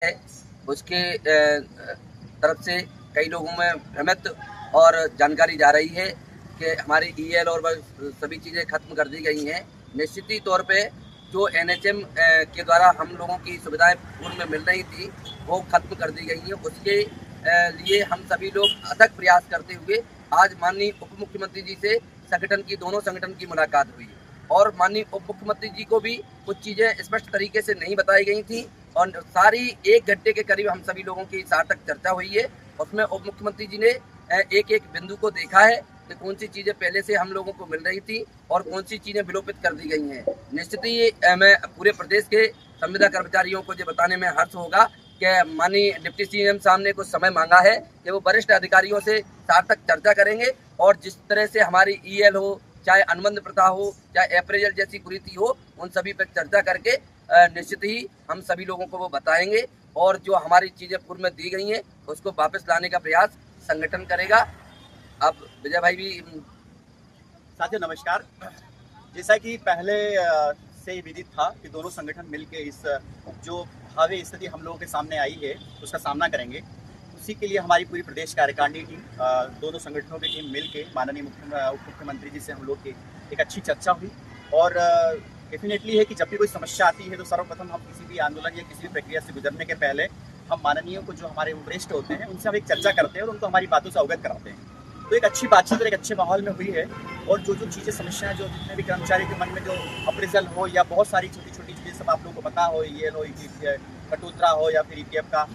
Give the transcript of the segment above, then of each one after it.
है उसके तरफ से कई लोगों में भ्रमित और जानकारी जा रही है कि हमारी ईएल और सभी चीज़ें खत्म कर दी गई हैं। निश्चित ही तौर पे जो एनएचएम के द्वारा हम लोगों की सुविधाएं पूर्व में मिल रही थी वो खत्म कर दी गई हैं। उसके लिए हम सभी लोग अथक प्रयास करते हुए आज माननीय उप मुख्यमंत्री जी से दोनों संगठन की मुलाकात हुई और माननीय उप मुख्यमंत्री जी को भी कुछ चीज़ें स्पष्ट तरीके से नहीं बताई गई थी और सारी 1 घंटे के करीब हम सभी लोगों की सार्थक चर्चा हुई है। उसमें उप मुख्यमंत्री जी ने एक-एक बिंदु को देखा है कि कौन सी चीज़ें पहले से हम लोगों को मिल रही थी और कौन सी चीज़ें विलोपित कर दी गई हैं। निश्चित ही मैं पूरे प्रदेश के संविदा कर्मचारियों को ये बताने में हर्ष होगा कि माननीय डिप्टी सीएम साहब ने कुछ समय मांगा है कि वो वरिष्ठ अधिकारियों से सार्थक चर्चा करेंगे और जिस तरह से हमारी ईएल हो, चाहे अनुबंध प्रथा हो, चाहे अप्रेजल जैसी कुरीति हो, उन सभी पर चर्चा करके निश्चित ही हम सभी लोगों को वो बताएंगे और जो हमारी चीज़ें पूर्व में दी गई हैं उसको वापस लाने का प्रयास संगठन करेगा। अब विजय भाई भी साथियों नमस्कार। जैसा कि पहले से विदित था कि दोनों संगठन मिलकर इस जो भावी स्थिति हम लोगों के सामने आई है उसका सामना करेंगे। उसी के लिए हमारी पूरी प्रदेश कार्यकारिणी टीम दोनों संगठनों की टीम मिलकर माननीय उप मुख्यमंत्री जी से हम लोग की एक अच्छी चर्चा हुई और डेफिनेटली है कि जब भी कोई समस्या आती है तो सर्वप्रथम हम किसी भी आंदोलन या किसी भी प्रक्रिया से गुजरने के पहले हम माननीयों को जो हमारे वरिष्ठ होते हैं उनसे हम एक चर्चा करते हैं और उनको हमारी बातों से अवगत कराते हैं। तो एक अच्छी बातचीत और एक अच्छे माहौल में हुई है और जो चीज़ें समस्याएं जो जितने भी कर्मचारी के मन में जो अप्रेजल हो या बहुत सारी छोटी छोटी चीज़ें सब आप लोगों को पता हो, ये हो कटौतरा हो या फिर ईपीएफ का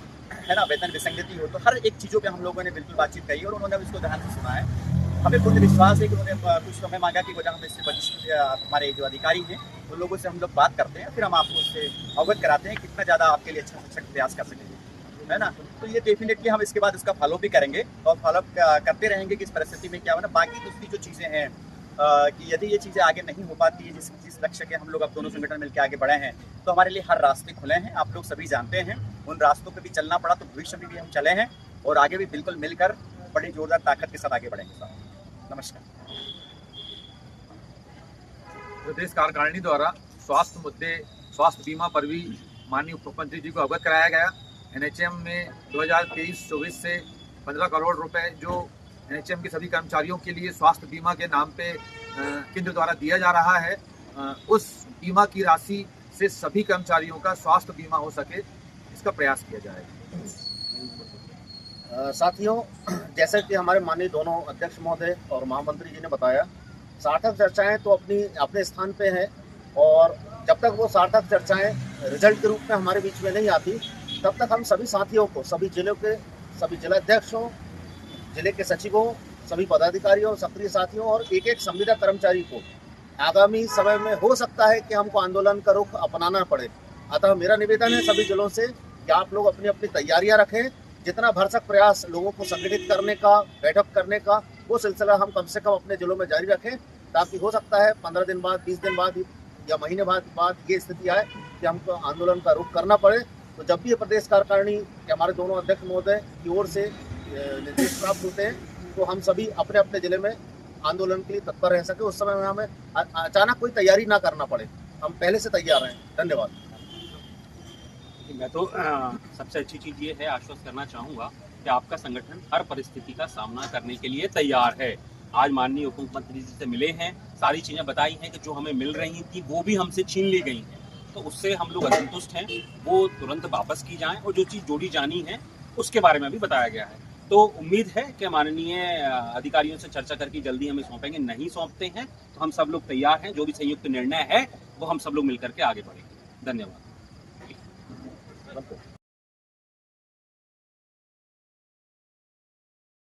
है ना वेतन विसंगति हो, तो हर एक चीज़ों पे हम लोगों ने बिल्कुल बातचीत करी और उन्होंने इसको ध्यान से सुना है। हमें पूर्ण विश्वास है कि उन्होंने कुछ समय मांगा कि वजह हम इससे वरिष्ठ हमारे जो अधिकारी हैं उन लोगों से हम लोग बात करते हैं, फिर हम आपको उससे अवगत कराते हैं कितना ज़्यादा आपके लिए अच्छा प्रयास कर सकेंगे, है ना। तो ये डेफिनेटली हम इसके बाद इसका फॉलो भी करेंगे और फॉलो करते रहेंगे कि इस परिस्थिति में क्या होना। बाकी दूसरी जो चीज़ें हैं कि यदि ये चीज़ें आगे नहीं हो पाती है जिस लक्ष्य के हम लोग अब दोनों संगठन मिलकर आगे बढ़े हैं तो हमारे लिए हर रास्ते खुले हैं, आप लोग सभी जानते हैं। उन रास्तों पर भी चलना पड़ा तो भविष्य में भी हम चले हैं और आगे भी बिल्कुल मिलकर बड़ी जोरदार ताकत के साथ आगे बढ़ेंगे। नमस्कार। प्रदेश कार्यकारिणी द्वारा स्वास्थ्य मुद्दे, स्वास्थ्य बीमा पर भी माननीय उप मुख्यमंत्री जी को अवगत कराया गया। एनएचएम में 2023-24 से 15 करोड़ रुपए जो एनएचएम के सभी कर्मचारियों के लिए स्वास्थ्य बीमा के नाम पे केंद्र द्वारा दिया जा रहा है, उस बीमा की राशि से सभी कर्मचारियों का स्वास्थ्य बीमा हो सके इसका प्रयास किया जाएगा। साथियों, जैसे कि हमारे माननीय दोनों अध्यक्ष महोदय और महामंत्री जी ने बताया, सार्थक चर्चाएं तो अपने स्थान पे हैं और जब तक वो सार्थक चर्चाएं रिजल्ट के रूप में हमारे बीच में नहीं आती तब तक हम सभी साथियों को, सभी जिलों के सभी जिलाध्यक्षों, जिले के सचिवों, सभी पदाधिकारियों, सक्रिय साथियों और एक एक संविदा कर्मचारी को आगामी समय में हो सकता है कि हमको आंदोलन का रुख अपनाना पड़े। अतः मेरा निवेदन है सभी जिलों से कि आप लोग अपनी अपनी तैयारियां रखें। जितना भरसक प्रयास लोगों को संगठित करने का, बैठक करने का, वो सिलसिला हम कम से कम अपने जिलों में जारी रखें ताकि हो सकता है 15 दिन बाद, 20 दिन बाद या महीने बाद ये स्थिति आए कि हमको आंदोलन का रुख करना पड़े। तो जब भी ये प्रदेश कार्यकारिणी के हमारे दोनों अध्यक्ष महोदय की ओर से निर्देश प्राप्त होते हैं तो हम सभी अपने अपने जिले में आंदोलन के लिए तत्पर रह सके। उस समय में हमें अचानक कोई तैयारी ना करना पड़े, हम पहले से तैयार हैं। धन्यवाद। मैं तो सबसे अच्छी चीज़ ये है, आश्वस्त करना चाहूँगा कि आपका संगठन हर परिस्थिति का सामना करने के लिए तैयार है। आज माननीय उप मुख्यमंत्री जी से मिले हैं, सारी चीज़ें बताई हैं कि जो हमें मिल रही थी वो भी हमसे छीन ली गई हैं, तो उससे हम लोग असंतुष्ट हैं, वो तुरंत वापस की जाएं और जो चीज़ जोड़ी जानी है उसके बारे में भी बताया गया है। तो उम्मीद है कि माननीय अधिकारियों से चर्चा करके जल्दी हमें सौंपेंगे। नहीं सौंपते हैं तो हम सब लोग तैयार हैं, जो भी संयुक्त निर्णय है वो हम सब लोग मिलकर के आगे बढ़ेंगे। धन्यवाद।